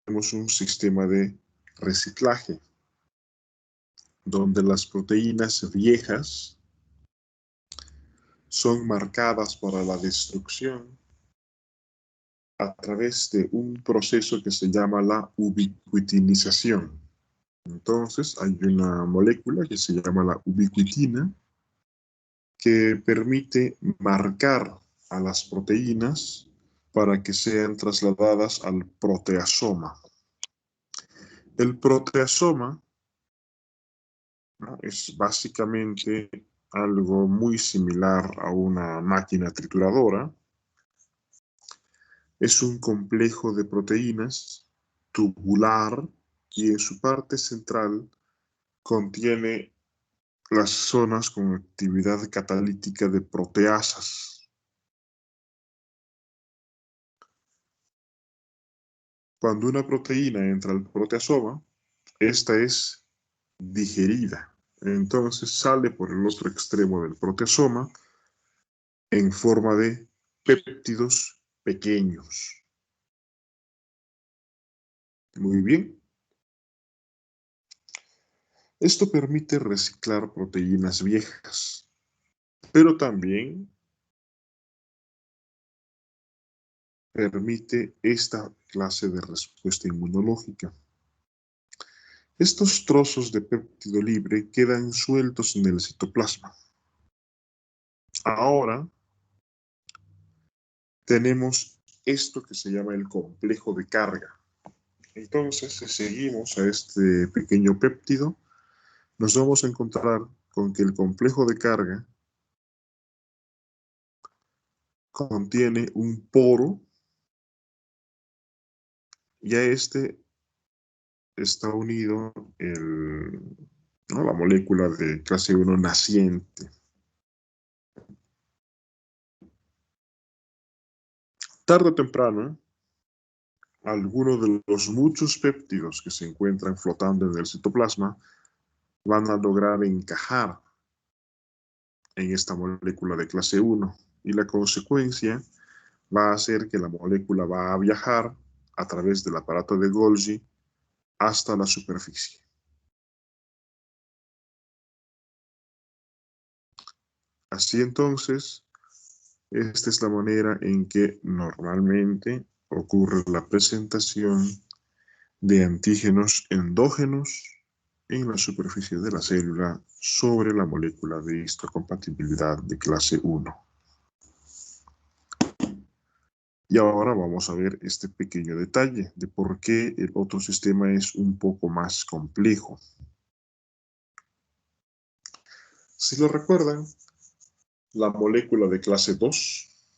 un sistema de reciclaje, donde las proteínas viejas son marcadas para la destrucción a través de un proceso que se llama la ubiquitinización. Entonces, hay una molécula que se llama la ubiquitina que permite marcar a las proteínas para que sean trasladadas al proteasoma. El proteasoma, ¿no?, es básicamente algo muy similar a una máquina trituradora. Es un complejo de proteínas tubular y en su parte central contiene las zonas con actividad catalítica de proteasas. Cuando una proteína entra al proteasoma, esta es digerida. Entonces sale por el otro extremo del proteasoma en forma de péptidos pequeños. Muy bien. Esto permite reciclar proteínas viejas, pero también permite esta clase de respuesta inmunológica. Estos trozos de péptido libre quedan sueltos en el citoplasma. Ahora tenemos esto que se llama el complejo de carga. Entonces, si seguimos a este pequeño péptido, nos vamos a encontrar con que el complejo de carga contiene un poro y a este está unido la molécula de clase 1 naciente. Tarde o temprano, algunos de los muchos péptidos que se encuentran flotando en el citoplasma van a lograr encajar en esta molécula de clase 1 y la consecuencia va a ser que la molécula va a viajar a través del aparato de Golgi hasta la superficie. Así entonces, esta es la manera en que normalmente ocurre la presentación de antígenos endógenos en la superficie de la célula sobre la molécula de histocompatibilidad de clase 1. Y ahora vamos a ver este pequeño detalle de por qué el otro sistema es un poco más complejo. Si lo recuerdan, la molécula de clase 2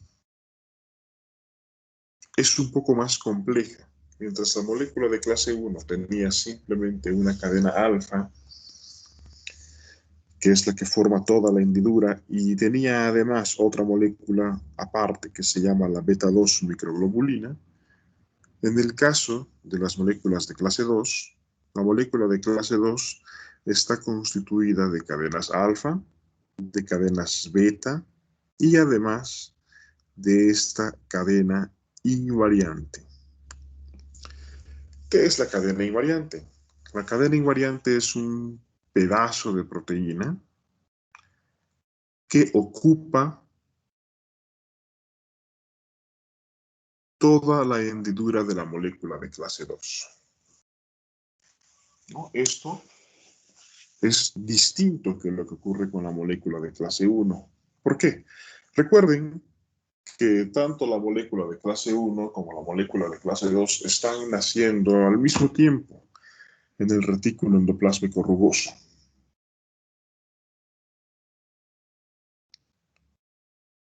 es un poco más compleja. Mientras la molécula de clase 1 tenía simplemente una cadena alfa, que es la que forma toda la hendidura, y tenía además otra molécula aparte que se llama la beta-2 microglobulina. En el caso de las moléculas de clase 2, la molécula de clase 2 está constituida de cadenas alfa, de cadenas beta y además de esta cadena invariante. ¿Qué es la cadena invariante? La cadena invariante es un pedazo de proteína que ocupa toda la hendidura de la molécula de clase 2. ¿No? Esto es distinto que lo que ocurre con la molécula de clase 1. ¿Por qué? Recuerden que tanto la molécula de clase 1 como la molécula de clase 2 están naciendo al mismo tiempo en el retículo endoplásmico rugoso.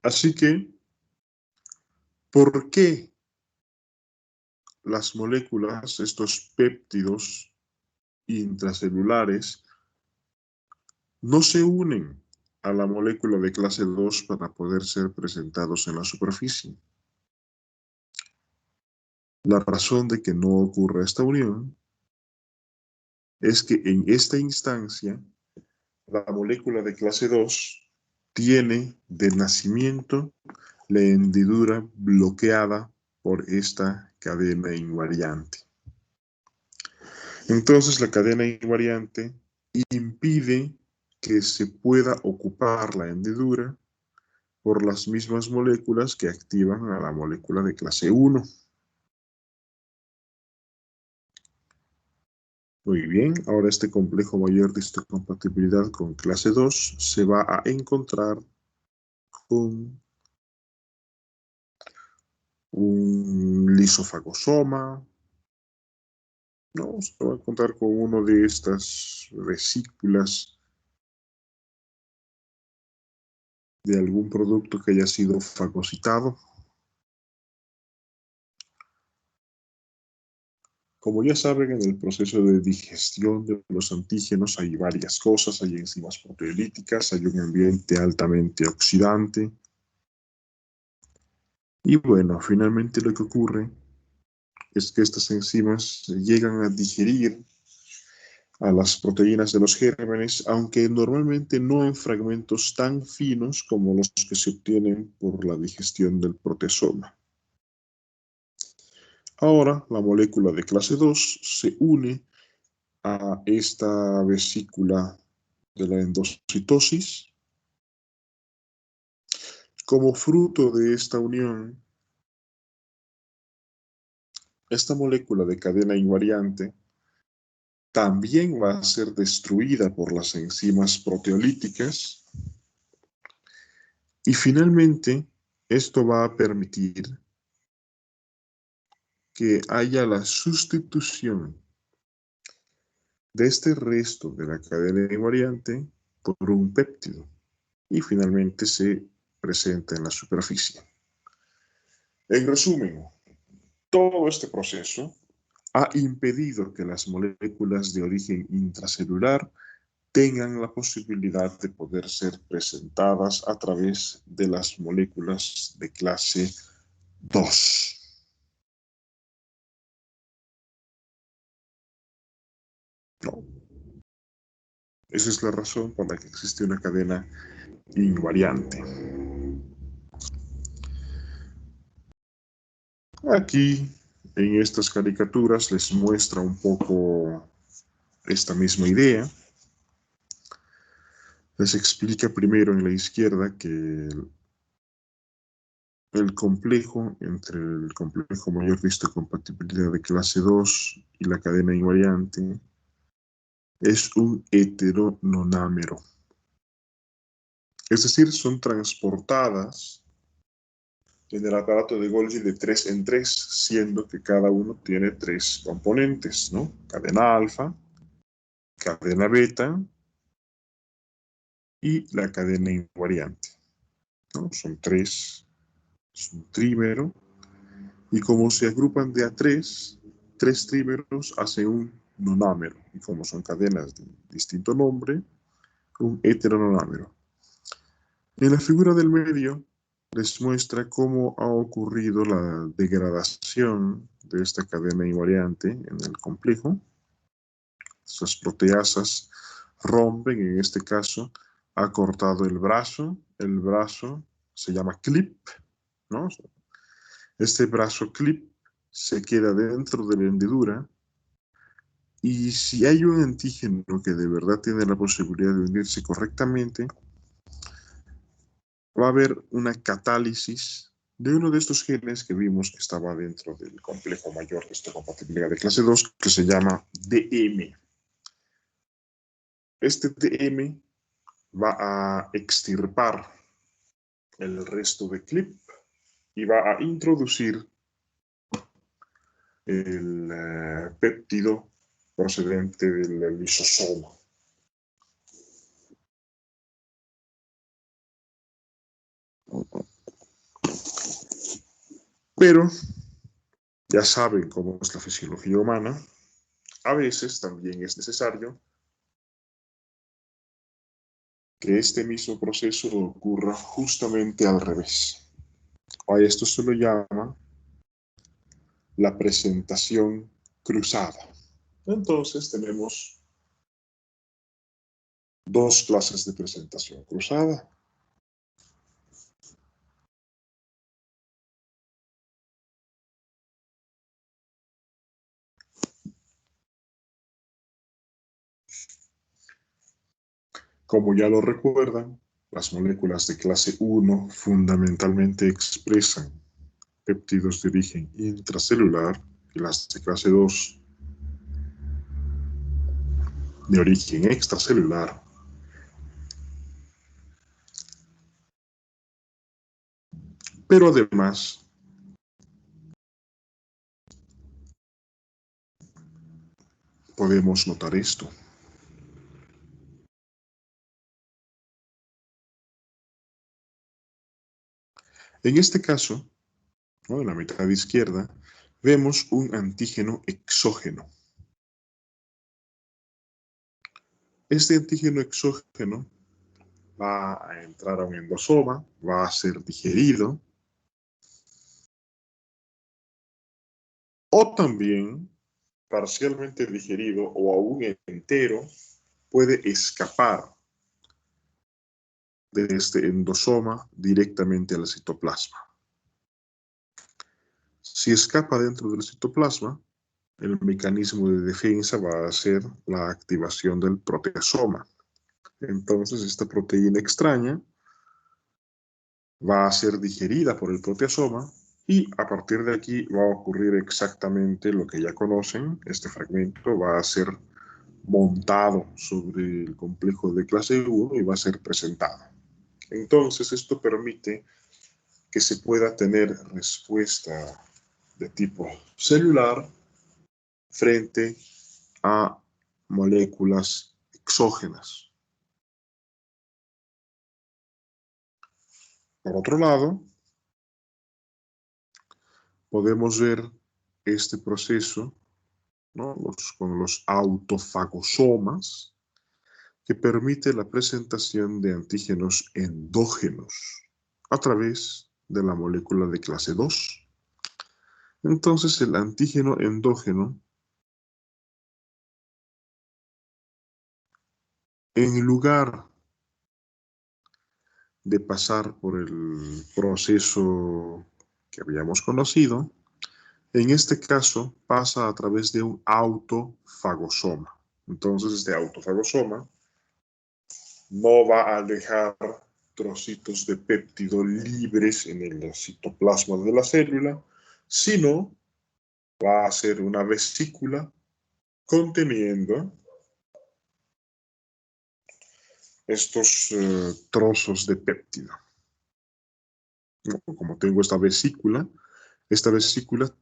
Así que, ¿por qué las moléculas, estos péptidos intracelulares, no se unen a la molécula de clase 2 para poder ser presentados en la superficie? La razón de que no ocurra esta unión es que en esta instancia la molécula de clase 2 tiene de nacimiento la hendidura bloqueada por esta cadena invariante. Entonces la cadena invariante impide que se pueda ocupar la hendidura por las mismas moléculas que activan a la molécula de clase 1. Muy bien, ahora este complejo mayor de histocompatibilidad con clase 2 se va a encontrar con un lisofagosoma, ¿no? Se va a encontrar con uno de estas vesículas de algún producto que haya sido fagocitado. Como ya saben, en el proceso de digestión de los antígenos hay varias cosas, hay enzimas proteolíticas, hay un ambiente altamente oxidante. Y bueno, finalmente lo que ocurre es que estas enzimas llegan a digerir a las proteínas de los gérmenes, aunque normalmente no en fragmentos tan finos como los que se obtienen por la digestión del proteasoma. Ahora, la molécula de clase 2 se une a esta vesícula de la endocitosis. Como fruto de esta unión, esta molécula de cadena invariante también va a ser destruida por las enzimas proteolíticas y finalmente esto va a permitir que haya la sustitución de este resto de la cadena invariante por un péptido y finalmente se presenta en la superficie. En resumen, todo este proceso ha impedido que las moléculas de origen intracelular tengan la posibilidad de poder ser presentadas a través de las moléculas de clase 2. No. Esa es la razón por la que existe una cadena invariante. Aquí, en estas caricaturas, les muestra un poco esta misma idea. Les explica primero en la izquierda que el complejo entre el complejo mayor de histocompatibilidad de clase 2 y la cadena invariante es un heterononámero. Es decir, son transportadas en el aparato de Golgi de 3 en 3, siendo que cada uno tiene 3 componentes, ¿no? Cadena alfa, cadena beta y la cadena invariante, ¿no? Son 3, es un trímero, y como se agrupan de a 3, 3 trímeros hacen un nonámero, y como son cadenas de distinto nombre, un heterononámero. En la figura del medio les muestra cómo ha ocurrido la degradación de esta cadena invariante en el complejo. Estas proteasas rompen, en este caso, ha cortado el brazo se llama clip, ¿no? Este brazo clip se queda dentro de la hendidura y si hay un antígeno que de verdad tiene la posibilidad de unirse correctamente, va a haber una catálisis de uno de estos genes que vimos que estaba dentro del complejo mayor de histocompatibilidad de clase 2, que se llama DM. Este DM va a extirpar el resto de clip y va a introducir el péptido procedente del lisosoma. Pero ya saben cómo es la fisiología humana, a veces también es necesario que este mismo proceso ocurra justamente al revés. A esto se lo llama la presentación cruzada. Entonces tenemos dos clases de presentación cruzada. Como ya lo recuerdan, las moléculas de clase 1 fundamentalmente expresan péptidos de origen intracelular y las de clase 2 de origen extracelular. Pero además, podemos notar esto. En este caso, ¿no?, en la mitad izquierda, vemos un antígeno exógeno. Este antígeno exógeno va a entrar a un endosoma, va a ser digerido, o también parcialmente digerido o aún entero, puede escapar de este endosoma directamente al citoplasma. Si escapa dentro del citoplasma, el mecanismo de defensa va a ser la activación del proteasoma. Entonces, esta proteína extraña va a ser digerida por el proteasoma y a partir de aquí va a ocurrir exactamente lo que ya conocen. Este fragmento va a ser montado sobre el complejo de clase 1 y va a ser presentado. Entonces, esto permite que se pueda tener respuesta de tipo celular frente a moléculas exógenas. Por otro lado, podemos ver este proceso, ¿no?, con los autofagosomas, que permite la presentación de antígenos endógenos a través de la molécula de clase 2. Entonces, el antígeno endógeno, en lugar de pasar por el proceso que habíamos conocido, en este caso pasa a través de un autofagosoma. Entonces, este autofagosoma no va a dejar trocitos de péptido libres en el citoplasma de la célula, sino va a ser una vesícula conteniendo estos trozos de péptido. Como tengo esta vesícula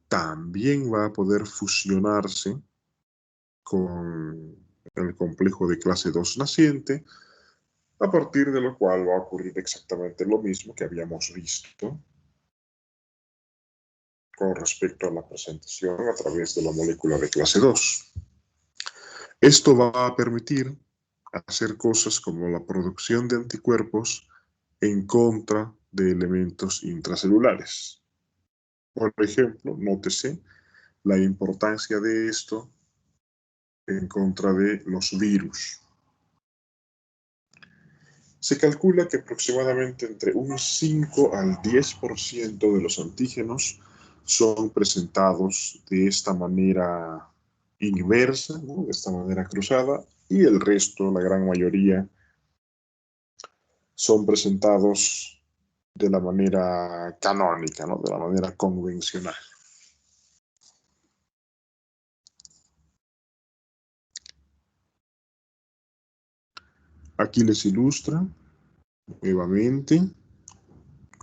también va a poder fusionarse con el complejo de clase 2 naciente, a partir de lo cual va a ocurrir exactamente lo mismo que habíamos visto con respecto a la presentación a través de la molécula de clase 2. Esto va a permitir hacer cosas como la producción de anticuerpos en contra de elementos intracelulares. Por ejemplo, nótese la importancia de esto en contra de los virus. Se calcula que aproximadamente entre un 5 al 10% de los antígenos son presentados de esta manera inversa, ¿no?, de esta manera cruzada, y el resto, la gran mayoría, son presentados de la manera canónica, ¿no?, de la manera convencional. Aquí les ilustra nuevamente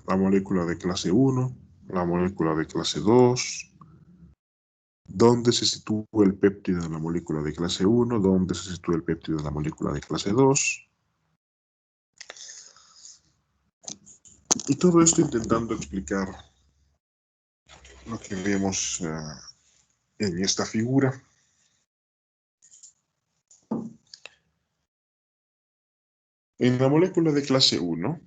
la molécula de clase 1, la molécula de clase 2, dónde se sitúa el péptido en la molécula de clase 1, dónde se sitúa el péptido en la molécula de clase 2. Y todo esto intentando explicar lo que vemos en esta figura. En la molécula de clase 1,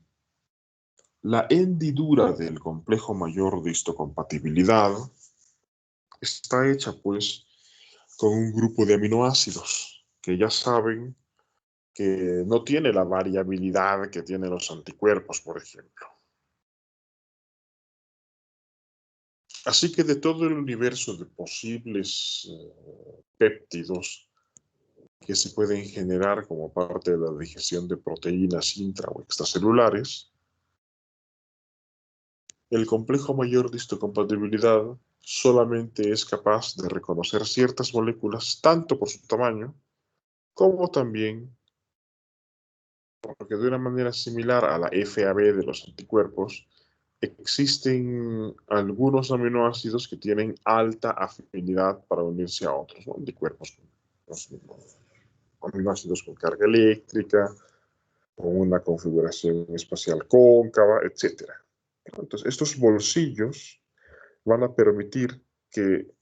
la hendidura del complejo mayor de histocompatibilidad está hecha pues con un grupo de aminoácidos que ya saben que no tiene la variabilidad que tienen los anticuerpos, por ejemplo. Así que de todo el universo de posibles péptidos que se pueden generar como parte de la digestión de proteínas intra o extracelulares, el complejo mayor de histocompatibilidad solamente es capaz de reconocer ciertas moléculas tanto por su tamaño como también porque de una manera similar a la FAB de los anticuerpos, existen algunos aminoácidos que tienen alta afinidad para unirse a otros, ¿no? Anticuerpos, aminoácidos con carga eléctrica, con una configuración espacial cóncava, etc. Entonces, estos bolsillos van a permitir que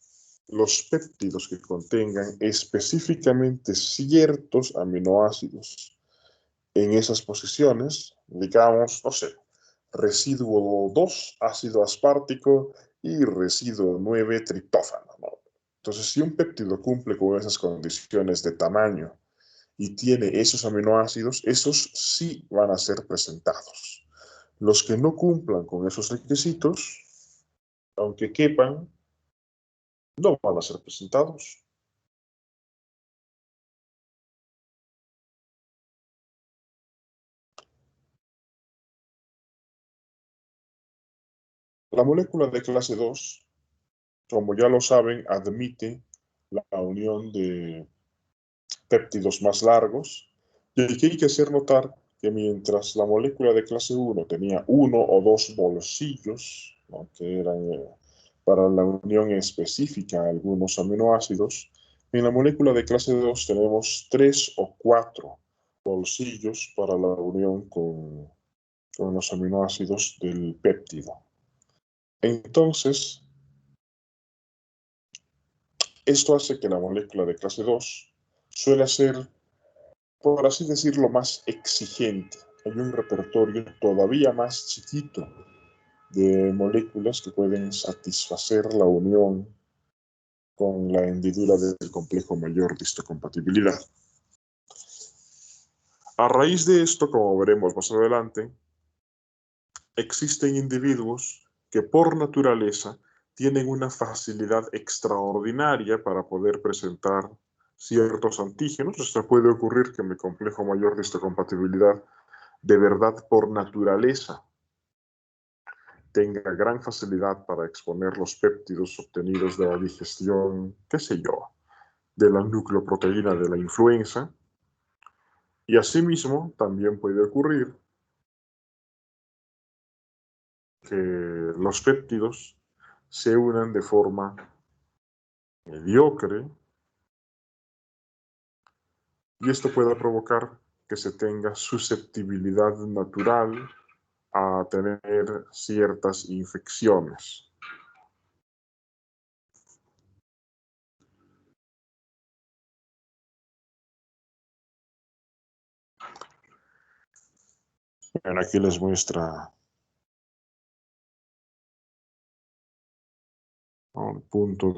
los péptidos que contengan específicamente ciertos aminoácidos en esas posiciones, digamos, no sé, residuo 2, ácido aspartico, y residuo 9, triptófano, ¿no? Entonces, si un péptido cumple con esas condiciones de tamaño y tiene esos aminoácidos, esos sí van a ser presentados. Los que no cumplan con esos requisitos, aunque quepan, no van a ser presentados. La molécula de clase 2, como ya lo saben, admite la unión de péptidos más largos. Y aquí hay que hacer notar que mientras la molécula de clase 1 tenía uno o dos bolsillos, ¿no?, que eran para la unión específica a algunos aminoácidos, en la molécula de clase 2 tenemos 3 o 4 bolsillos para la unión con los aminoácidos del péptido. Entonces, esto hace que la molécula de clase 2 suele ser, por así decirlo, más exigente. Hay un repertorio todavía más chiquito de moléculas que pueden satisfacer la unión con la hendidura del complejo mayor de histocompatibilidad. A raíz de esto, como veremos más adelante, existen individuos que por naturaleza tienen una facilidad extraordinaria para poder presentar ciertos antígenos. Esto puede ocurrir que mi complejo mayor de histocompatibilidad de verdad por naturaleza tenga gran facilidad para exponer los péptidos obtenidos de la digestión, qué sé yo, de la nucleoproteína de la influenza. Y asimismo, también puede ocurrir que los péptidos se unan de forma mediocre y esto puede provocar que se tenga susceptibilidad natural a tener ciertas infecciones. Bueno, aquí les muestra el punto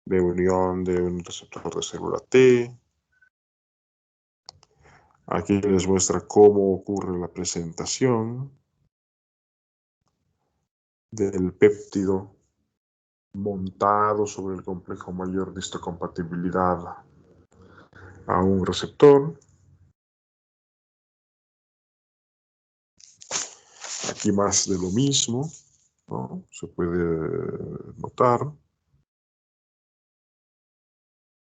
de unión de un receptor de célula T. Aquí les muestra cómo ocurre la presentación del péptido montado sobre el complejo mayor de histocompatibilidad a un receptor. Aquí más de lo mismo, ¿no? Se puede notar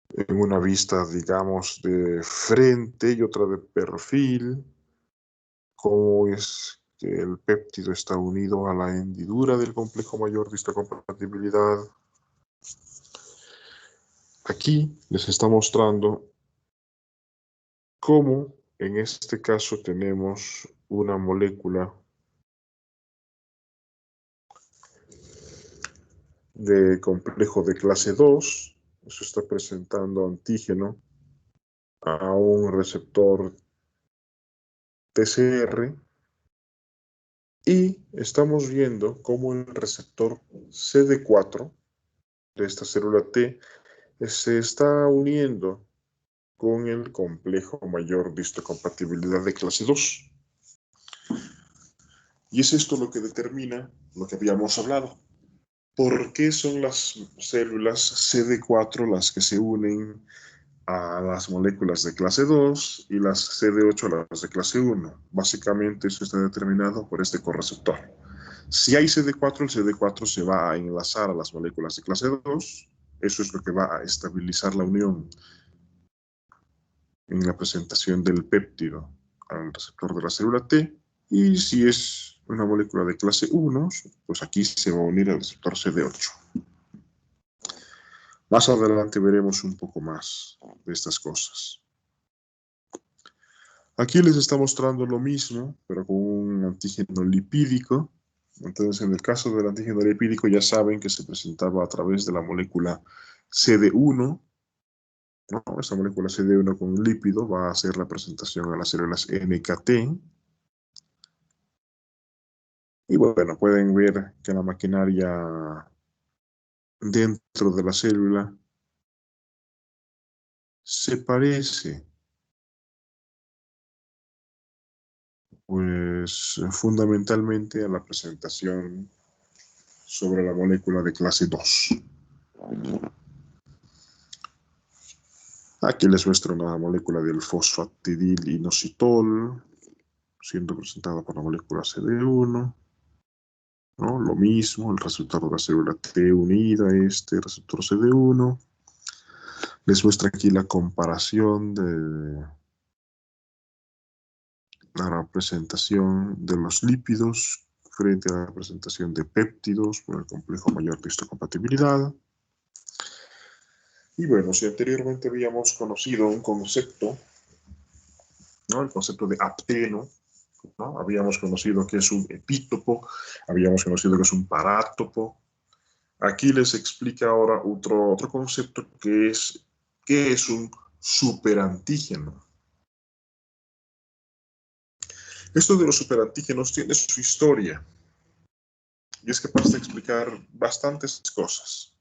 en una vista, digamos, de frente y otra de perfil, cómo es que el péptido está unido a la hendidura del complejo mayor de histocompatibilidad. Aquí les está mostrando cómo en este caso tenemos una molécula de complejo de clase 2, eso está presentando antígeno a un receptor TCR, y estamos viendo cómo el receptor CD4 de esta célula T se está uniendo con el complejo mayor de histocompatibilidad de clase 2. Y es esto lo que determina lo que habíamos hablado, ¿por qué son las células CD4 las que se unen a las moléculas de clase 2 y las CD8 a las de clase 1? Básicamente eso está determinado por este correceptor. Si hay CD4, el CD4 se va a enlazar a las moléculas de clase 2. Eso es lo que va a estabilizar la unión en la presentación del péptido al receptor de la célula T. Y si es una molécula de clase 1, pues aquí se va a unir al receptor CD8. Más adelante veremos un poco más de estas cosas. Aquí les está mostrando lo mismo, pero con un antígeno lipídico. Entonces, en el caso del antígeno lipídico, ya saben que se presentaba a través de la molécula CD1. ¿No? Esta molécula CD1 con lípido va a hacer la presentación a las células NKT. Y bueno, pueden ver que la maquinaria dentro de la célula se parece, pues, fundamentalmente a la presentación sobre la molécula de clase 2. Aquí les muestro una molécula del fosfatidil inositol, siendo presentada por la molécula CD1. ¿No? Lo mismo, el receptor de la célula T unida a este receptor CD1. Les muestra aquí la comparación de la presentación de los lípidos frente a la presentación de péptidos por el complejo mayor de histocompatibilidad. Y bueno, si anteriormente habíamos conocido un concepto, ¿no? El concepto de apteno, ¿no? Habíamos conocido que es un epítopo, habíamos conocido que es un parátopo. Aquí les explica ahora otro concepto que es un superantígeno. Esto de los superantígenos tiene su historia y es capaz de explicar bastantes cosas.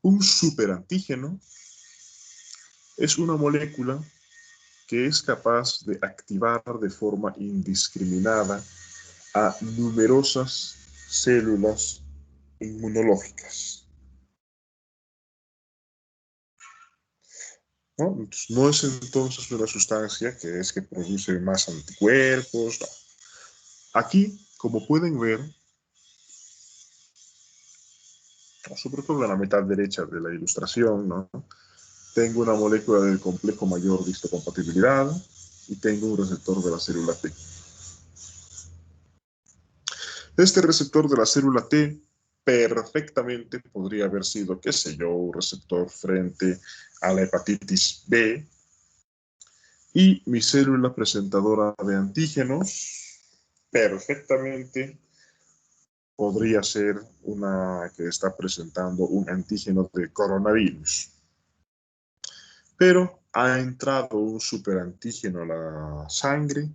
Un superantígeno es una molécula que es capaz de activar de forma indiscriminada a numerosas células inmunológicas. ¿No? Entonces, no es entonces una sustancia que produce más anticuerpos. No. Aquí, como pueden ver, sobre todo en la mitad derecha de la ilustración, ¿no? Tengo una molécula del complejo mayor de histocompatibilidad y tengo un receptor de la célula T. Este receptor de la célula T perfectamente podría haber sido, qué sé yo, un receptor frente a la hepatitis B, y mi célula presentadora de antígenos perfectamente podría ser una que está presentando un antígeno de coronavirus. Pero ha entrado un superantígeno a la sangre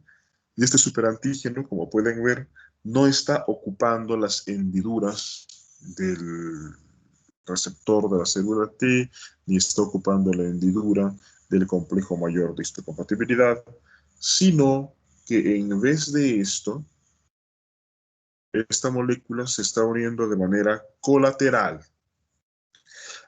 y este superantígeno, como pueden ver, no está ocupando las hendiduras del receptor de la célula T, ni está ocupando la hendidura del complejo mayor de histocompatibilidad, sino que en vez de esto, esta molécula se está uniendo de manera colateral.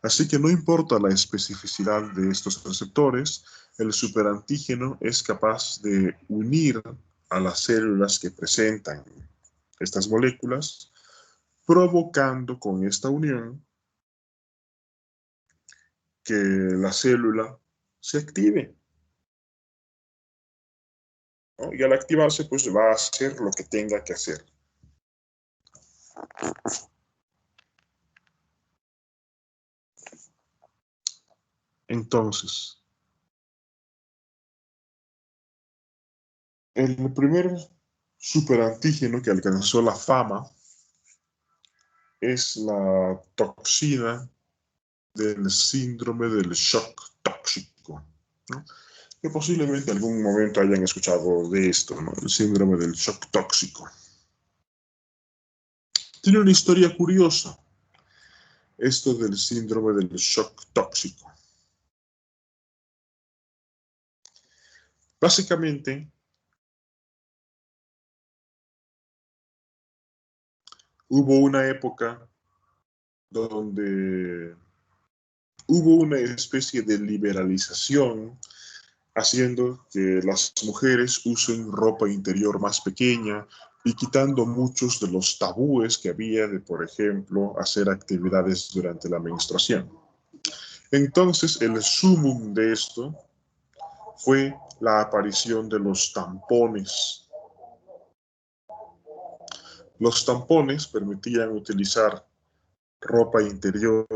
Así que no importa la especificidad de estos receptores, el superantígeno es capaz de unir a las células que presentan estas moléculas, provocando con esta unión que la célula se active, ¿no? Y al activarse, pues va a hacer lo que tenga que hacer. Entonces, el primer superantígeno que alcanzó la fama es la toxina del síndrome del shock tóxico, ¿no? Que posiblemente en algún momento hayan escuchado de esto, ¿no? El síndrome del shock tóxico. Tiene una historia curiosa, esto del síndrome del shock tóxico. Básicamente, hubo una época donde hubo una especie de liberalización, haciendo que las mujeres usen ropa interior más pequeña y quitando muchos de los tabúes que había de, por ejemplo, hacer actividades durante la menstruación. Entonces, el sumum de esto fue la aparición de los tampones. Los tampones permitían utilizar ropa interior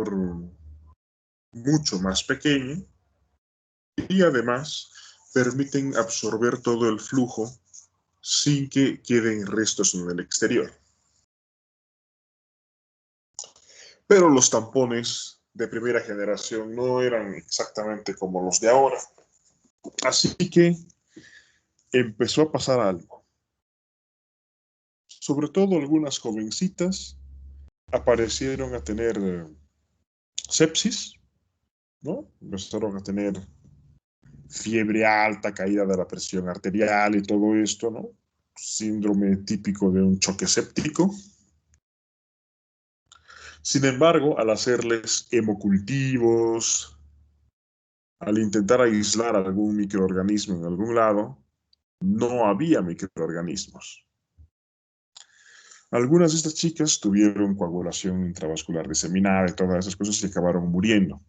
mucho más pequeña y además permiten absorber todo el flujo sin que queden restos en el exterior. Pero los tampones de primera generación no eran exactamente como los de ahora. Así que empezó a pasar algo. Sobre todo algunas jovencitas aparecieron a tener sepsis, ¿no? Empezaron a tener fiebre alta, caída de la presión arterial y todo esto, ¿no? Síndrome típico de un choque séptico. Sin embargo, al hacerles hemocultivos, al intentar aislar algún microorganismo en algún lado, no había microorganismos. Algunas de estas chicas tuvieron coagulación intravascular diseminada y todas esas cosas y acabaron muriendo.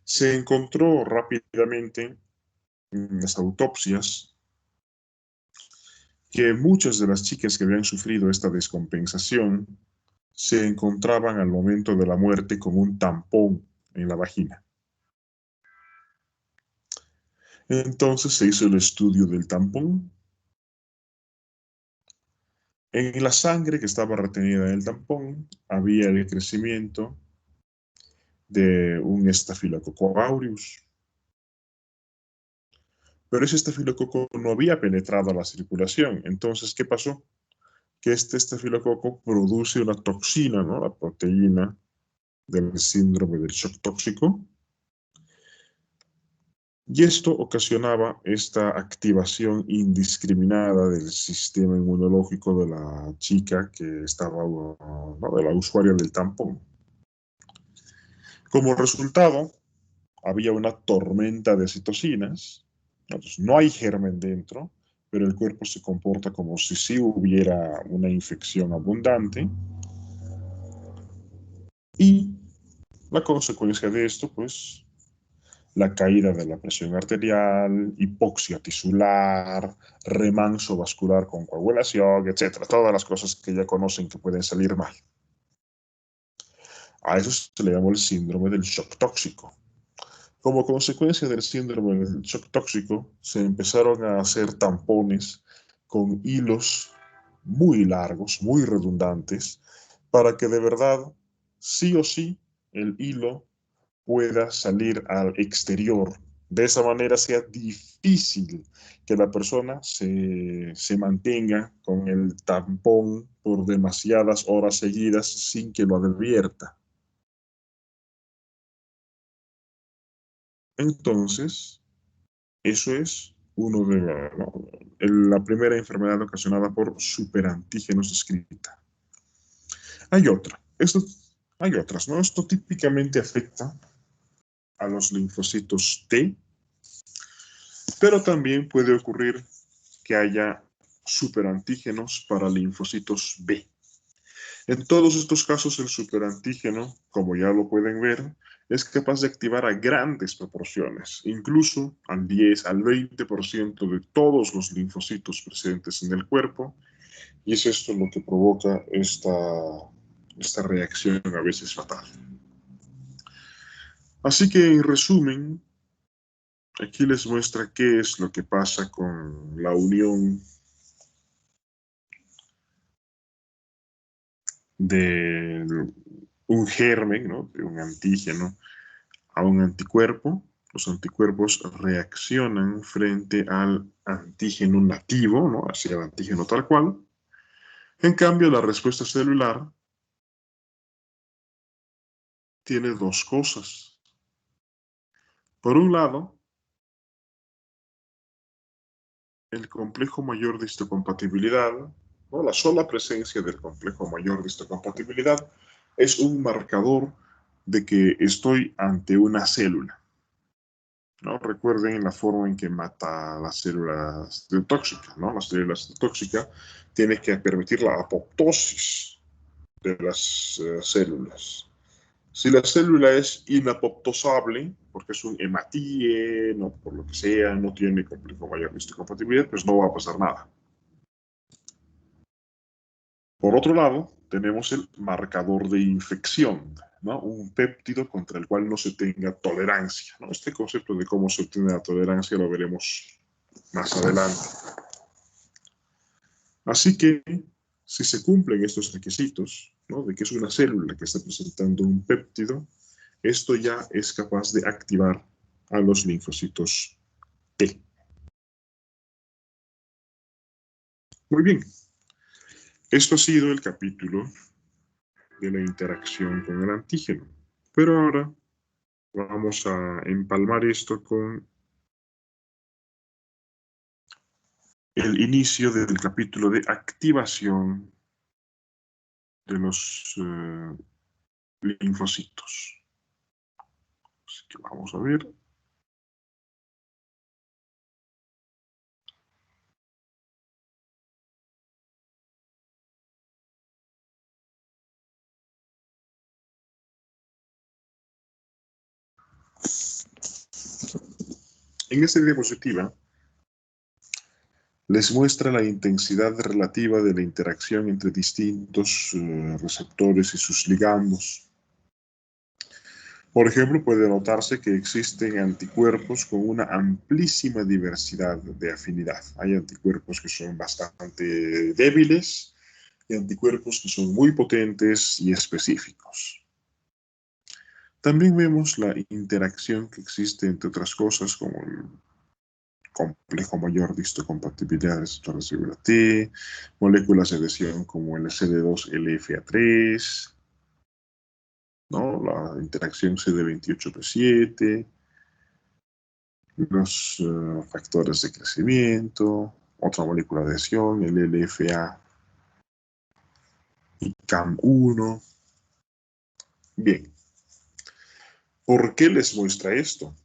Se encontró rápidamente en las autopsias que muchas de las chicas que habían sufrido esta descompensación se encontraban al momento de la muerte con un tampón en la vagina. Entonces se hizo el estudio del tampón. En la sangre que estaba retenida en el tampón había el crecimiento de un Staphylococcus aureus. Pero ese estafilococo no había penetrado a la circulación. Entonces, ¿qué pasó? Que este estafilococo produce una toxina, ¿no? La proteína del síndrome del shock tóxico. Y esto ocasionaba esta activación indiscriminada del sistema inmunológico de la chica que estaba, ¿no? De la usuaria del tampón. Como resultado, había una tormenta de citocinas. Entonces, no hay germen dentro, pero el cuerpo se comporta como si sí hubiera una infección abundante. Y la consecuencia de esto, pues, la caída de la presión arterial, hipoxia tisular, remanso vascular con coagulación, etcétera. Todas las cosas que ya conocen que pueden salir mal. A eso se le llamó el síndrome del shock tóxico. Como consecuencia del síndrome del shock tóxico, se empezaron a hacer tampones con hilos muy largos, muy redundantes, para que de verdad, sí o sí, el hilo pueda salir al exterior. De esa manera sea difícil que la persona se mantenga con el tampón por demasiadas horas seguidas sin que lo advierta. Entonces, eso es uno de la primera enfermedad ocasionada por superantígenos descrita. Hay otra. Hay otras, ¿no? Esto típicamente afecta a los linfocitos T, pero también puede ocurrir que haya superantígenos para linfocitos B. En todos estos casos, el superantígeno, como ya lo pueden ver, es capaz de activar a grandes proporciones, incluso al 10, al 20% de todos los linfocitos presentes en el cuerpo, y es esto lo que provoca esta reacción a veces fatal. Así que, en resumen, aquí les muestra qué es lo que pasa con la unión de un germen, ¿no? De un antígeno a un anticuerpo. Los anticuerpos reaccionan frente al antígeno nativo, ¿no? Hacia el antígeno tal cual. En cambio, la respuesta celular tiene dos cosas. Por un lado, el complejo mayor de histocompatibilidad ¿no? La sola presencia del complejo mayor de histocompatibilidad es un marcador de que estoy ante una célula, ¿no? Recuerden la forma en que mata las células tóxicas, ¿no? Las células tóxicas tienen que permitir la apoptosis de las células. Si la célula es inapoptosable, porque es un hematíe, no, por lo que sea, no tiene complejo mayor de histocompatibilidad, pues no va a pasar nada. Por otro lado, tenemos el marcador de infección, ¿no? Un péptido contra el cual no se tenga tolerancia, ¿no? Este concepto de cómo se obtiene la tolerancia lo veremos más adelante. Así que, si se cumplen estos requisitos, ¿no? De que es una célula que está presentando un péptido, esto ya es capaz de activar a los linfocitos T. Muy bien, esto ha sido el capítulo de la interacción con el antígeno. Pero ahora vamos a empalmar esto con el inicio del capítulo de activación de los linfocitos. Así que vamos a ver. En esta diapositiva les muestra la intensidad relativa de la interacción entre distintos receptores y sus ligandos. Por ejemplo, puede notarse que existen anticuerpos con una amplísima diversidad de afinidad. Hay anticuerpos que son bastante débiles y anticuerpos que son muy potentes y específicos. También vemos la interacción que existe, entre otras cosas, como el complejo mayor de histocompatibilidad de receptores de fibra T, moléculas de adhesión como el CD2-LFA3, ¿no? La interacción CD28P7, los factores de crecimiento, otra molécula de adhesión, el LFA y CAM1. Bien, ¿por qué les muestra esto?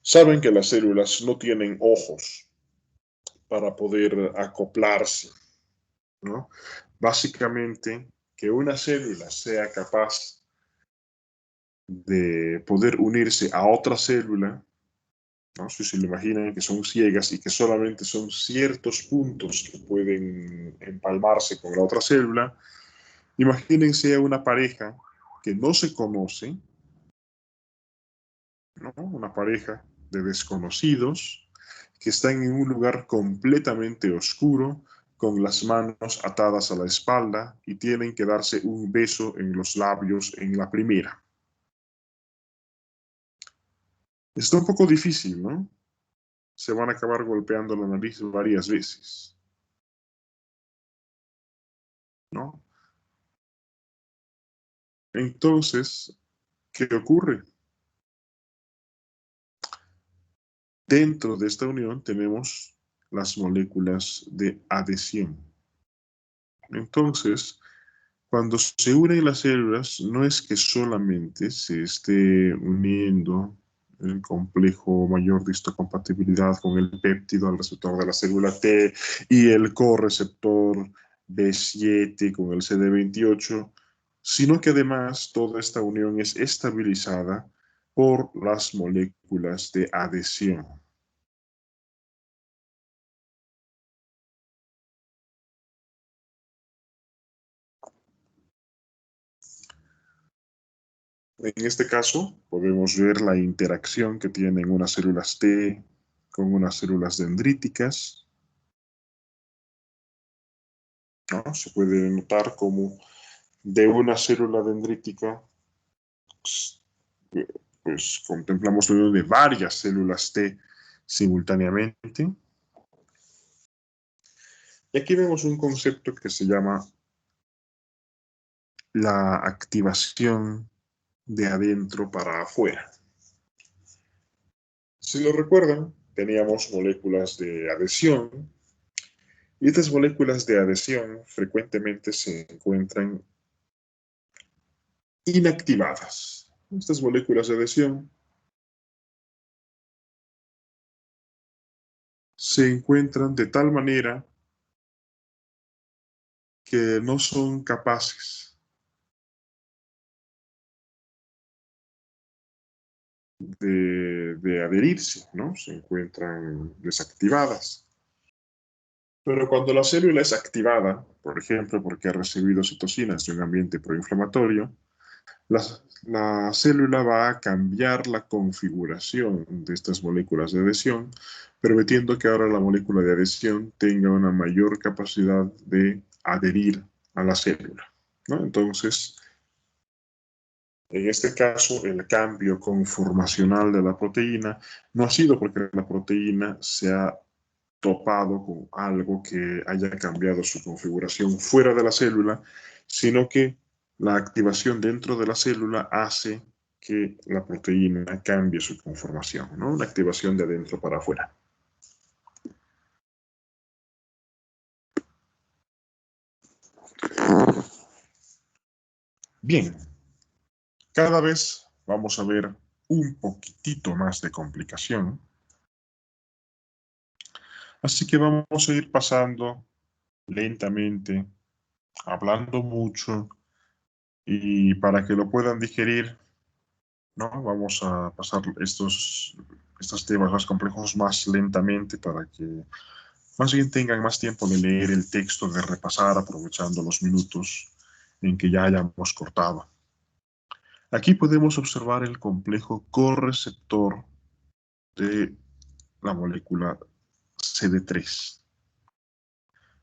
Saben que las células no tienen ojos para poder acoplarse, ¿no? Básicamente, que una célula sea capaz de poder unirse a otra célula, ¿no? Si se lo imaginan que son ciegas y que solamente son ciertos puntos que pueden empalmarse con la otra célula, imagínense a una pareja que no se conoce, ¿no? Una pareja de desconocidos que están en un lugar completamente oscuro, con las manos atadas a la espalda y tienen que darse un beso en los labios en la primera. Está un poco difícil, ¿no? Se van a acabar golpeando la nariz varias veces, ¿no? Entonces, ¿qué ocurre? Dentro de esta unión tenemos las moléculas de adhesión. Entonces, cuando se unen las células, no es que solamente se esté uniendo el complejo mayor de histocompatibilidad con el péptido al receptor de la célula T y el correceptor B7 con el CD28, sino que además toda esta unión es estabilizada por las moléculas de adhesión. En este caso, podemos ver la interacción que tienen unas células T con unas células dendríticas, ¿no? Se puede notar como de una célula dendrítica, pues contemplamos la unión de varias células T simultáneamente. Y aquí vemos un concepto que se llama la activación de adentro para afuera. Si lo recuerdan, teníamos moléculas de adhesión y estas moléculas de adhesión frecuentemente se encuentran inactivadas. Estas moléculas de adhesión se encuentran de tal manera que no son capaces de adherirse, ¿no? Se encuentran desactivadas. Pero cuando la célula es activada, por ejemplo, porque ha recibido citocinas de un ambiente proinflamatorio, la célula va a cambiar la configuración de estas moléculas de adhesión, permitiendo que ahora la molécula de adhesión tenga una mayor capacidad de adherir a la célula, ¿no? Entonces, en este caso, el cambio conformacional de la proteína no ha sido porque la proteína se ha topado con algo que haya cambiado su configuración fuera de la célula, sino que la activación dentro de la célula hace que la proteína cambie su conformación, ¿no? Una activación de adentro para afuera. Bien, cada vez vamos a ver un poquitito más de complicación. Así que vamos a ir pasando lentamente, hablando mucho, y para que lo puedan digerir, ¿no? Vamos a pasar estos temas más complejos más lentamente para que más bien tengan más tiempo de leer el texto, de repasar, aprovechando los minutos en que ya hayamos cortado. Aquí podemos observar el complejo correceptor de la molécula CD3.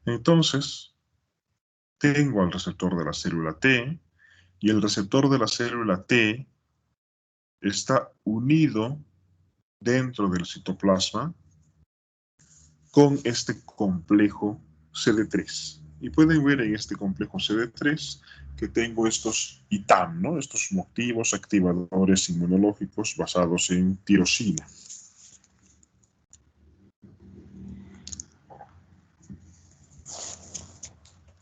Entonces, tengo al receptor de la célula T y el receptor de la célula T está unido dentro del citoplasma con este complejo CD3. Y pueden ver en este complejo CD3 que tengo estos ITAM, ¿no? Estos motivos activadores inmunológicos basados en tirosina.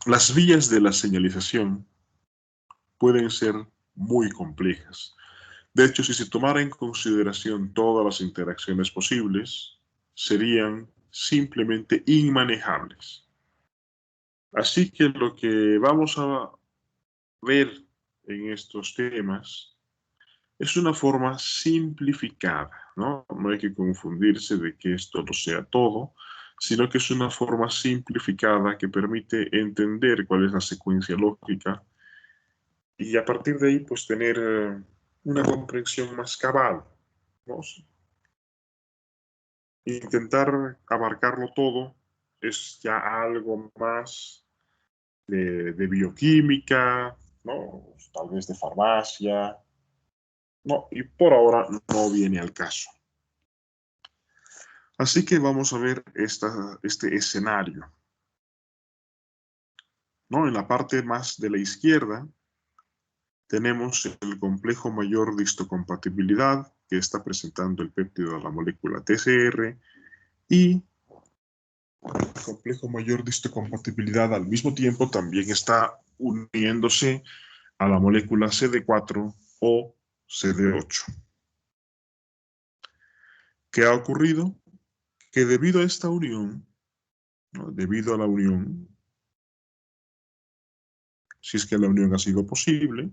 Las vías de la señalización pueden ser muy complejas. De hecho, si se tomara en consideración todas las interacciones posibles, serían simplemente inmanejables. Así que lo que vamos a ver en estos temas es una forma simplificada, ¿no? No hay que confundirse de que esto lo sea todo, sino que es una forma simplificada que permite entender cuál es la secuencia lógica y a partir de ahí, pues, tener una comprensión más cabal, ¿no? Intentar abarcarlo todo es ya algo más de bioquímica, ¿no? Tal vez de farmacia, no, y por ahora no viene al caso. Así que vamos a ver este escenario, ¿no? En la parte más de la izquierda tenemos el complejo mayor de histocompatibilidad que está presentando el péptido de la molécula TCR y el complejo mayor de histocompatibilidad al mismo tiempo también está uniéndose a la molécula CD4 o CD8. ¿Qué ha ocurrido? Que debido a esta unión, ¿no? Debido a la unión, si es que la unión ha sido posible,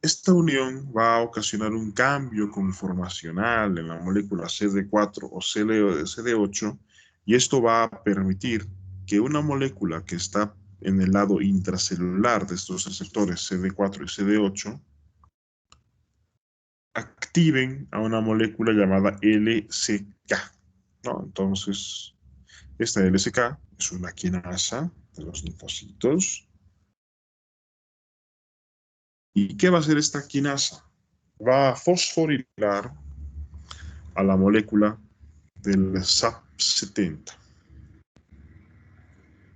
esta unión va a ocasionar un cambio conformacional en la molécula CD4 o CD8 y esto va a permitir que una molécula que está en el lado intracelular de estos receptores CD4 y CD8 activen a una molécula llamada LCK, ¿no? Entonces, esta LCK es una quinasa de los linfocitos. ¿Y qué va a hacer esta quinasa? Va a fosforilar a la molécula del SAP70.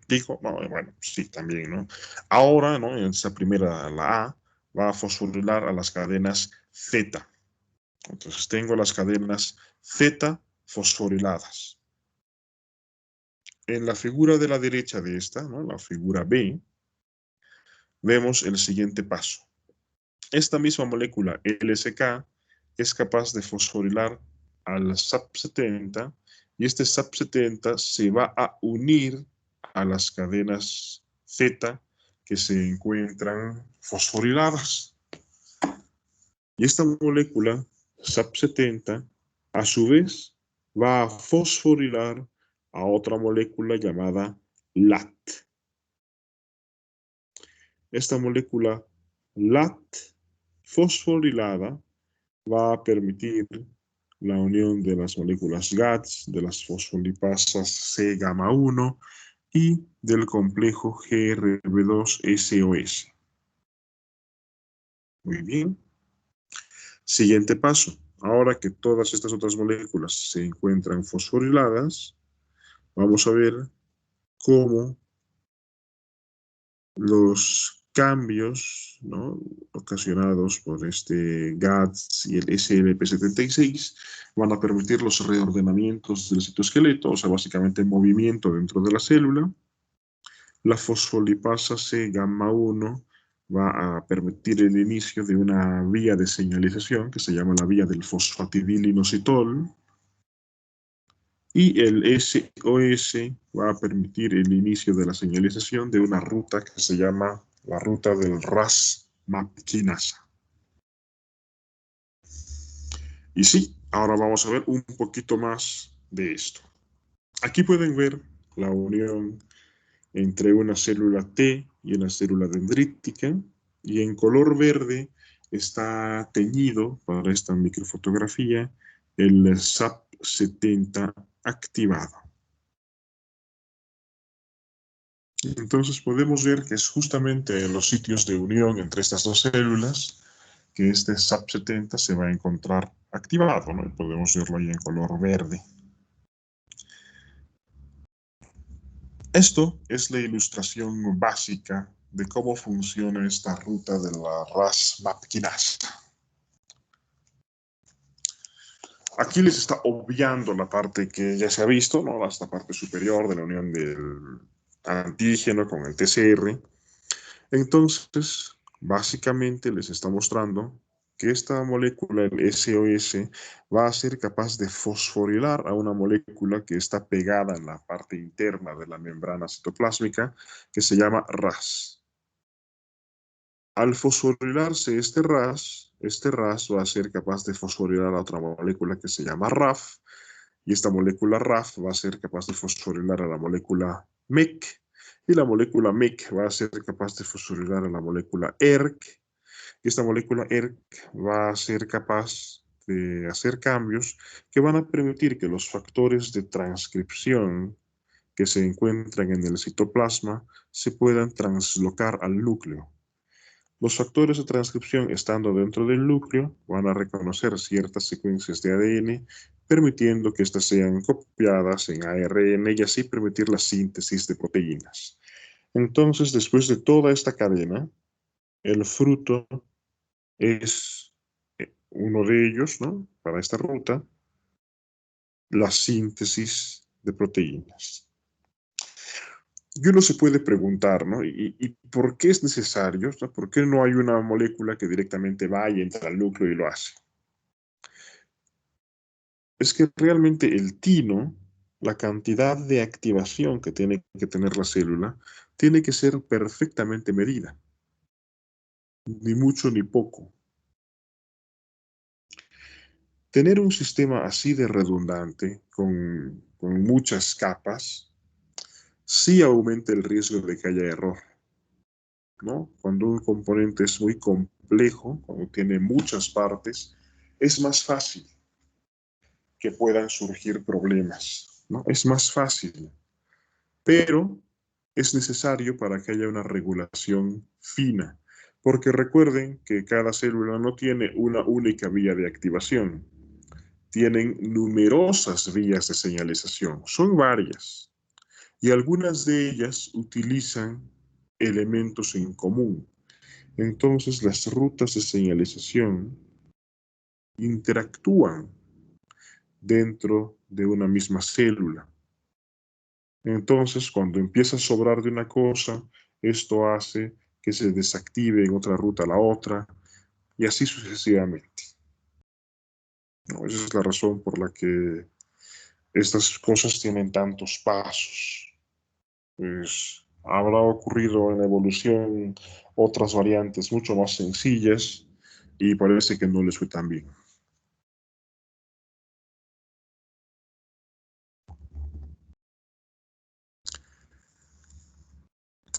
Dijo, no, bueno, sí, también, ¿no? Ahora, ¿no? En esta primera, la A, va a fosforilar a las cadenas Z. Entonces tengo las cadenas Z fosforiladas. En la figura de la derecha de esta, ¿no? La figura B, vemos el siguiente paso. Esta misma molécula LSK es capaz de fosforilar al SAP70 y este SAP70 se va a unir a las cadenas Z que se encuentran fosforiladas. Y esta molécula SAP70 a su vez va a fosforilar a otra molécula llamada LAT. Esta molécula LAT fosforilada va a permitir la unión de las moléculas GATS, de las fosfolipasas C-gamma1 y del complejo GRB2-SOS. Muy bien. Siguiente paso. Ahora que todas estas otras moléculas se encuentran fosforiladas, vamos a ver cómo los cambios, ¿no?, ocasionados por este GATS y el SLP76 van a permitir los reordenamientos del citoesqueleto, o sea, básicamente movimiento dentro de la célula. La fosfolipasa C-gamma1 va a permitir el inicio de una vía de señalización que se llama la vía del fosfatidilinositol. Y el SOS va a permitir el inicio de la señalización de una ruta que se llama la ruta del Ras-MAP quinasa. Y sí, ahora vamos a ver un poquito más de esto. Aquí pueden ver la unión entre una célula T y una célula dendrítica, y en color verde está teñido para esta microfotografía el SAP70 activado. Entonces podemos ver que es justamente en los sitios de unión entre estas dos células que este SAP70 se va a encontrar activado, ¿no? Podemos verlo ahí en color verde. Esto es la ilustración básica de cómo funciona esta ruta de la Ras-MAP quinasa. Aquí les está obviando la parte que ya se ha visto, ¿no? Esta parte superior de la unión del antígeno con el TCR. Entonces, básicamente les está mostrando que esta molécula, el SOS, va a ser capaz de fosforilar a una molécula que está pegada en la parte interna de la membrana citoplásmica, que se llama RAS. Al fosforilarse este RAS va a ser capaz de fosforilar a otra molécula que se llama RAF, y esta molécula RAF va a ser capaz de fosforilar a la molécula MEC, y la molécula MEC va a ser capaz de fosforilar a la molécula ERC, y esta molécula ERC va a ser capaz de hacer cambios que van a permitir que los factores de transcripción que se encuentran en el citoplasma se puedan translocar al núcleo. Los factores de transcripción, estando dentro del núcleo, van a reconocer ciertas secuencias de ADN, permitiendo que éstas sean copiadas en ARN y así permitir la síntesis de proteínas. Entonces, después de toda esta cadena, el fruto es uno de ellos, ¿no?, para esta ruta, la síntesis de proteínas. Y uno se puede preguntar, ¿no? ¿Y por qué es necesario? ¿No? ¿Por qué no hay una molécula que directamente vaya, entra al núcleo y lo hace? Es que realmente el tino, la cantidad de activación que tiene que tener la célula, tiene que ser perfectamente medida. Ni mucho ni poco. Tener un sistema así de redundante, con muchas capas, sí aumenta el riesgo de que haya error, ¿no? Cuando un componente es muy complejo, cuando tiene muchas partes, es más fácil que puedan surgir problemas, ¿no? Es más fácil, pero es necesario para que haya una regulación fina, porque recuerden que cada célula no tiene una única vía de activación, tienen numerosas vías de señalización, son varias. y algunas de ellas utilizan elementos en común. Entonces, las rutas de señalización interactúan dentro de una misma célula. Entonces, cuando empieza a sobrar de una cosa, esto hace que se desactive en otra ruta la otra, y así sucesivamente. ¿No? Esa es la razón por la que estas cosas tienen tantos pasos. Pues habrá ocurrido en la evolución otras variantes mucho más sencillas y parece que no les fue tan bien.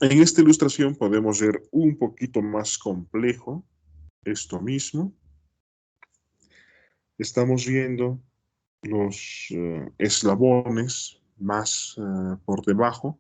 En esta ilustración podemos ver un poquito más complejo esto mismo. Estamos viendo los eslabones más por debajo,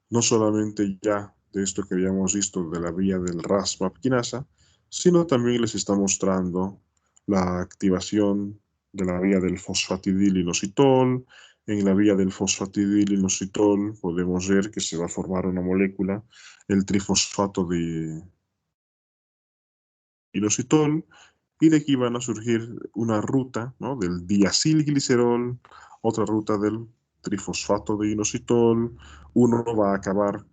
no solamente ya de esto que habíamos visto de la vía del RAS-MAP quinasa, sino también les está mostrando la activación de la vía del fosfatidilinositol. En la vía del fosfatidilinositol podemos ver que se va a formar una molécula, el trifosfato de inositol, y de aquí van a surgir una ruta, ¿no?, del diacilglicerol, otra ruta del trifosfato de inositol. Uno va a acabar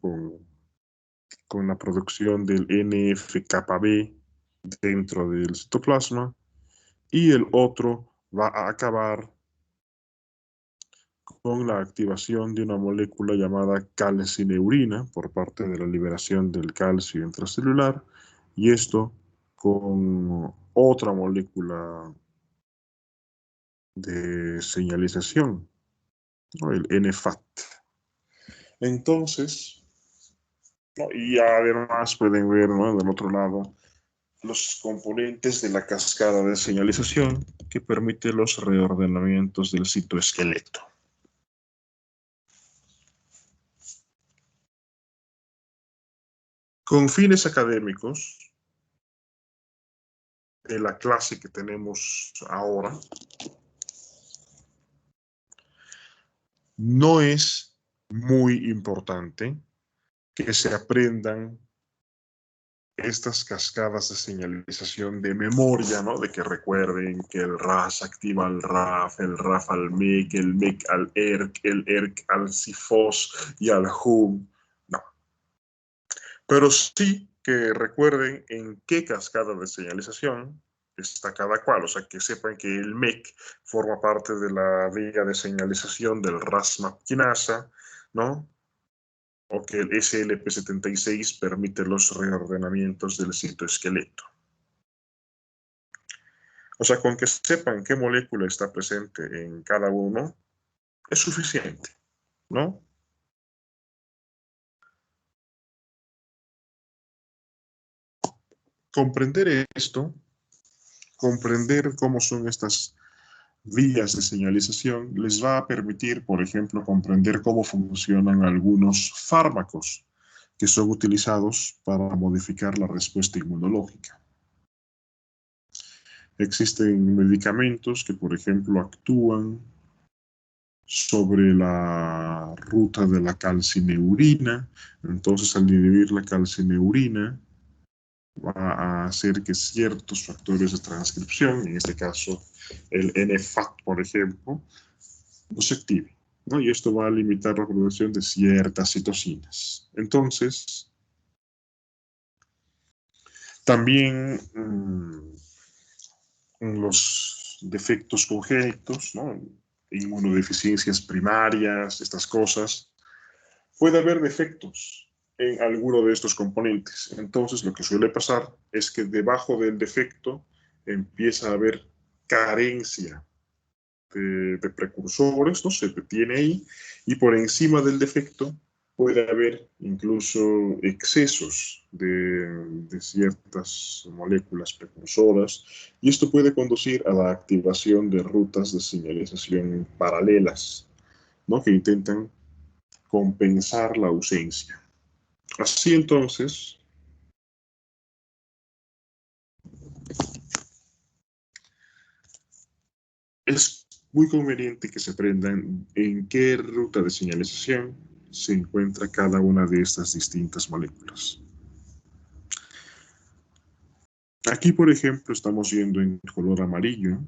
con la producción del NF-κB dentro del citoplasma, y el otro va a acabar con la activación de una molécula llamada calcineurina por parte de la liberación del calcio intracelular, y esto con otra molécula de señalización, ¿no?, el NFAT. Entonces, ¿no?, y además pueden ver, ¿no?, del otro lado, los componentes de la cascada de señalización que permite los reordenamientos del citoesqueleto. Con fines académicos, de la clase que tenemos ahora, no es muy importante que se aprendan estas cascadas de señalización de memoria, ¿no?, de que recuerden que el RAS activa al RAF, el RAF al MEC, el MEC al ERC, el ERC al CIFOS y al HUM. No. Pero sí que recuerden en qué cascada de señalización está cada cual, o sea, que sepan que el MEC forma parte de la vía de señalización del RAS-MAP quinasa, ¿no?, o que el SLP76 permite los reordenamientos del citoesqueleto. O sea, con que sepan qué molécula está presente en cada uno es suficiente, ¿no? Comprender esto, comprender cómo son estas vías de señalización, les va a permitir, por ejemplo, comprender cómo funcionan algunos fármacos que son utilizados para modificar la respuesta inmunológica. Existen medicamentos que, por ejemplo, actúan sobre la ruta de la calcineurina. Entonces, al inhibir la calcineurina, va a hacer que ciertos factores de transcripción, en este caso el NFAT, por ejemplo, no se active, ¿no? Y esto va a limitar la producción de ciertas citocinas. Entonces, también los defectos congénitos, ¿no?, inmunodeficiencias primarias, estas cosas, puede haber defectos en alguno de estos componentes. Entonces, lo que suele pasar es que debajo del defecto empieza a haber carencia de precursores, ¿no? Se detiene ahí, y por encima del defecto puede haber incluso excesos de ciertas moléculas precursoras, y esto puede conducir a la activación de rutas de señalización paralelas, ¿no?, que intentan compensar la ausencia. Así entonces, es muy conveniente que se aprendan en qué ruta de señalización se encuentra cada una de estas distintas moléculas. Aquí, por ejemplo, estamos viendo en color amarillo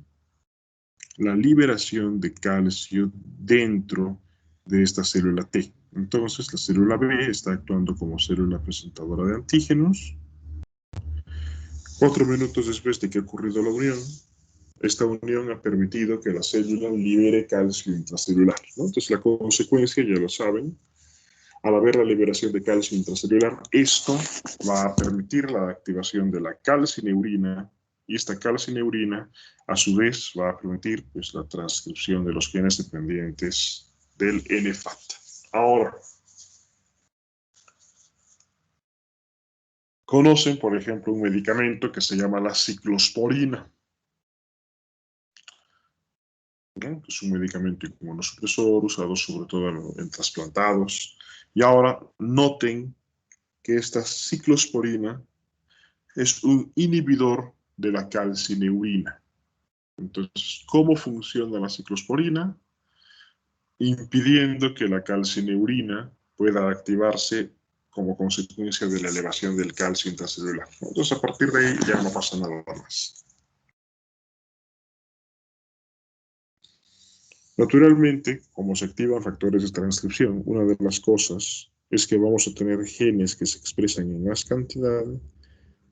la liberación de calcio dentro de esta célula T. Entonces, la célula B está actuando como célula presentadora de antígenos. 4 minutos después de que ha ocurrido la unión, esta unión ha permitido que la célula libere calcio intracelular, ¿no? Entonces, la consecuencia, ya lo saben, al haber la liberación de calcio intracelular, esto va a permitir la activación de la calcineurina, y esta calcineurina, a su vez, va a permitir pues, la transcripción de los genes dependientes del NFAT. Ahora, conocen, por ejemplo, un medicamento que se llama la ciclosporina, ¿no? Es un medicamento inmunosupresor usado sobre todo en trasplantados. Y ahora noten que esta ciclosporina es un inhibidor de la calcineurina. Entonces, ¿cómo funciona la ciclosporina? Impidiendo que la calcineurina pueda activarse como consecuencia de la elevación del calcio intracelular. Entonces, a partir de ahí ya no pasa nada más. Naturalmente, como se activan factores de transcripción, una de las cosas es que vamos a tener genes que se expresan en más cantidad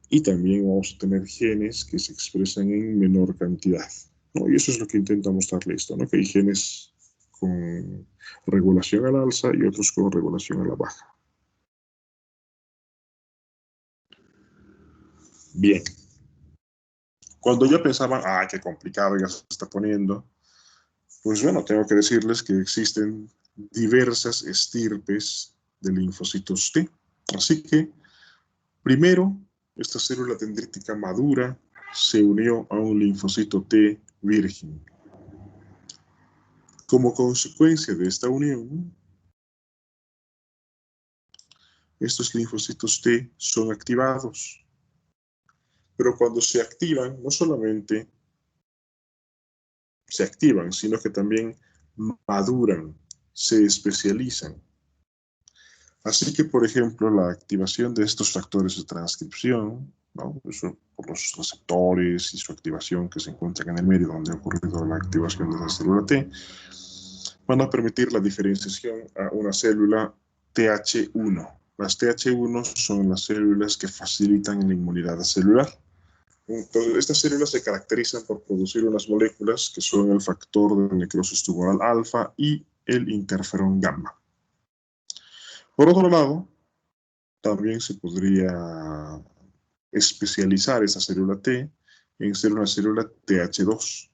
y también vamos a tener genes que se expresan en menor cantidad, ¿no? Y eso es lo que intenta mostrarle esto, ¿no? Que hay genes con regulación al alza y otros con regulación a la baja. Bien. Cuando ya pensaban, qué complicado ya se está poniendo, pues bueno, tengo que decirles que existen diversas estirpes de linfocitos T. Así que, primero, esta célula dendrítica madura se unió a un linfocito T virgen. Como consecuencia de esta unión, estos linfocitos T son activados. Pero cuando se activan, no solamente se activan, sino que también maduran, se especializan. Así que, por ejemplo, la activación de estos factores de transcripción, ¿no? Eso, por los receptores y su activación que se encuentran en el medio donde ha ocurrido la activación de la célula T, van a permitir la diferenciación a una célula TH1. Las TH1 son las células que facilitan la inmunidad celular. Entonces, estas células se caracterizan por producir unas moléculas que son el factor de necrosis tumoral alfa y el interferón gamma. Por otro lado, también se podría especializar esa célula T en ser una célula TH2.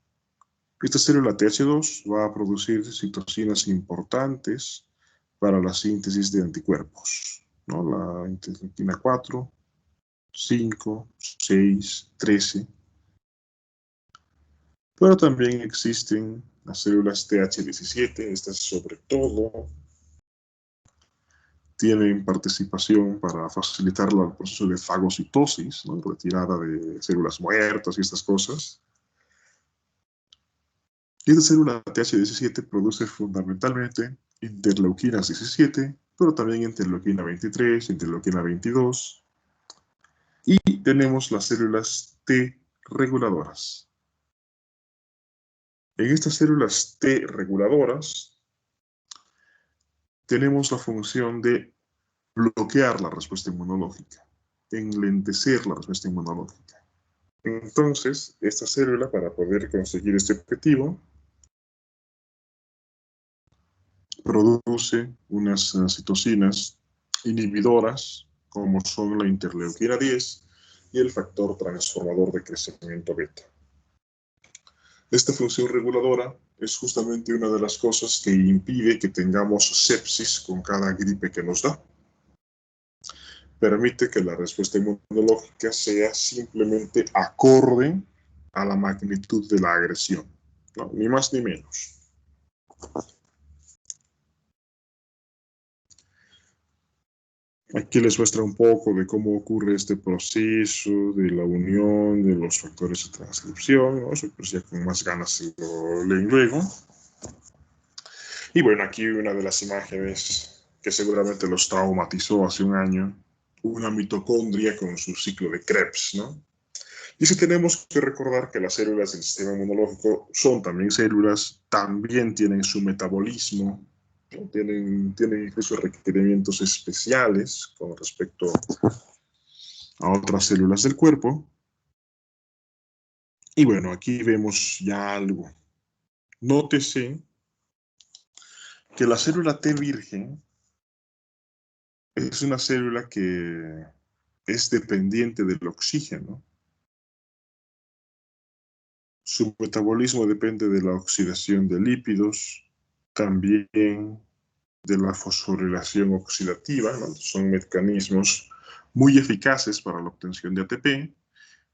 Esta célula TH2 va a producir citocinas importantes para la síntesis de anticuerpos, ¿no? La interleuquina 4, 5, 6, 13. Pero también existen las células TH17, estas sobre todo tienen participación para facilitar el proceso de fagocitosis, ¿no? Retirada de células muertas y estas cosas. Y esta célula TH17 produce fundamentalmente interleuquinas 17, pero también interleuquina 23, interleuquina 22. Y tenemos las células T reguladoras. En estas células T reguladoras tenemos la función de bloquear la respuesta inmunológica, enlentecer la respuesta inmunológica. Entonces, esta célula, para poder conseguir este objetivo, produce unas citocinas inhibidoras, como son la interleuquina 10 y el factor transformador de crecimiento beta. Esta función reguladora es justamente una de las cosas que impide que tengamos sepsis con cada gripe que nos da. Permite que la respuesta inmunológica sea simplemente acorde a la magnitud de la agresión, ¿no? Ni más ni menos. Aquí les muestra un poco de cómo ocurre este proceso de la unión de los factores de transcripción, ¿no? Eso pues ya con más ganas lo leen luego. Y bueno, aquí una de las imágenes que seguramente los traumatizó hace un año, una mitocondria con su ciclo de Krebs, ¿no? Y si tenemos que recordar que las células del sistema inmunológico son también células, también tienen su metabolismo, ¿no? Tienen incluso requerimientos especiales con respecto a otras células del cuerpo. Y bueno, aquí vemos ya algo. Nótese que la célula T virgen es una célula que es dependiente del oxígeno. Su metabolismo depende de la oxidación de lípidos, también de la fosforilación oxidativa, ¿no? Son mecanismos muy eficaces para la obtención de ATP,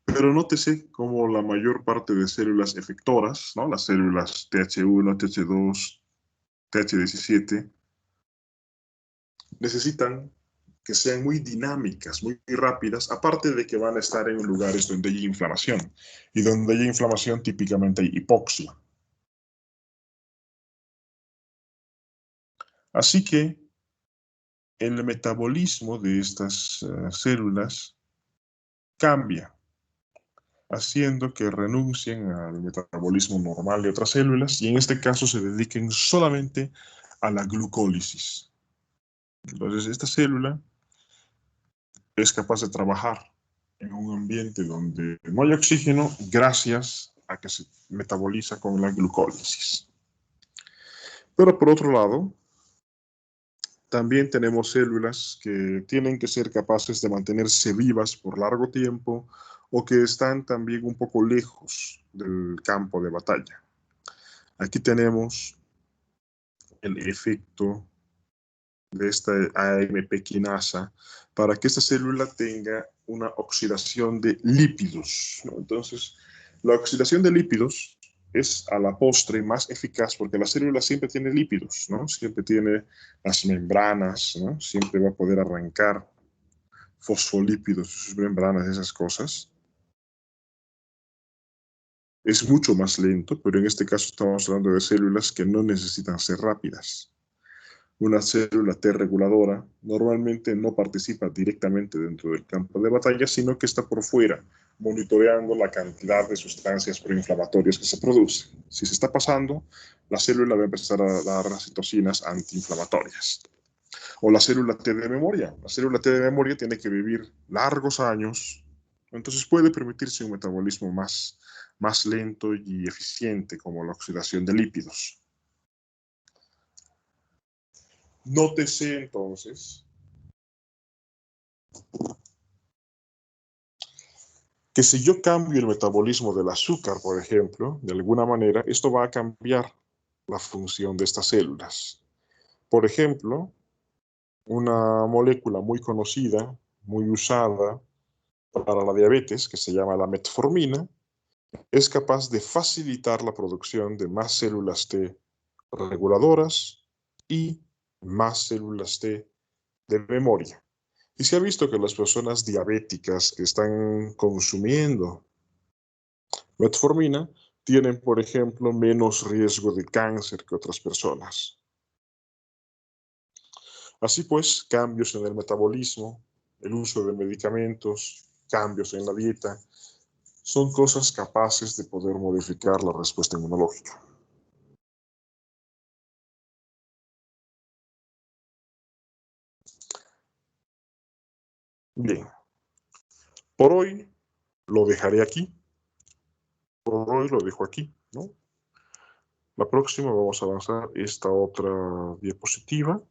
pero nótese como la mayor parte de células efectoras, ¿no? Las células TH1, TH2, TH17, necesitan que sean muy dinámicas, muy rápidas, aparte de que van a estar en lugares donde hay inflamación. Y donde hay inflamación típicamente hay hipoxia. Así que el metabolismo de estas células cambia, haciendo que renuncien al metabolismo normal de otras células y en este caso se dediquen solamente a la glucólisis. Entonces, esta célula es capaz de trabajar en un ambiente donde no hay oxígeno gracias a que se metaboliza con la glucólisis. Pero por otro lado, también tenemos células que tienen que ser capaces de mantenerse vivas por largo tiempo o que están también un poco lejos del campo de batalla. Aquí tenemos el efecto de esta AMP quinasa para que esta célula tenga una oxidación de lípidos, ¿no? Entonces, la oxidación de lípidos es a la postre más eficaz porque la célula siempre tiene lípidos, ¿no? Siempre tiene las membranas, ¿no? Siempre va a poder arrancar fosfolípidos, sus membranas, esas cosas. Es mucho más lento, pero en este caso estamos hablando de células que no necesitan ser rápidas. Una célula T reguladora normalmente no participa directamente dentro del campo de batalla, sino que está por fuera, monitoreando la cantidad de sustancias proinflamatorias que se producen. Si se está pasando, la célula va a empezar a dar citocinas antiinflamatorias. O la célula T de memoria. La célula T de memoria tiene que vivir largos años, entonces puede permitirse un metabolismo más lento y eficiente, como la oxidación de lípidos. Nótese entonces que si yo cambio el metabolismo del azúcar, por ejemplo, de alguna manera, esto va a cambiar la función de estas células. Por ejemplo, una molécula muy conocida, muy usada para la diabetes, que se llama la metformina, es capaz de facilitar la producción de más células T reguladoras y más células T de memoria. Y se ha visto que las personas diabéticas que están consumiendo metformina tienen, por ejemplo, menos riesgo de cáncer que otras personas. Así pues, cambios en el metabolismo, el uso de medicamentos, cambios en la dieta, son cosas capaces de poder modificar la respuesta inmunológica. Bien, por hoy lo dejaré aquí. Por hoy lo dejo aquí, ¿no? La próxima vamos a avanzar esta otra diapositiva,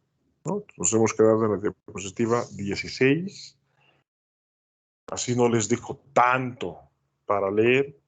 ¿no? Nos hemos quedado en la diapositiva 16. Así no les dejo tanto para leer,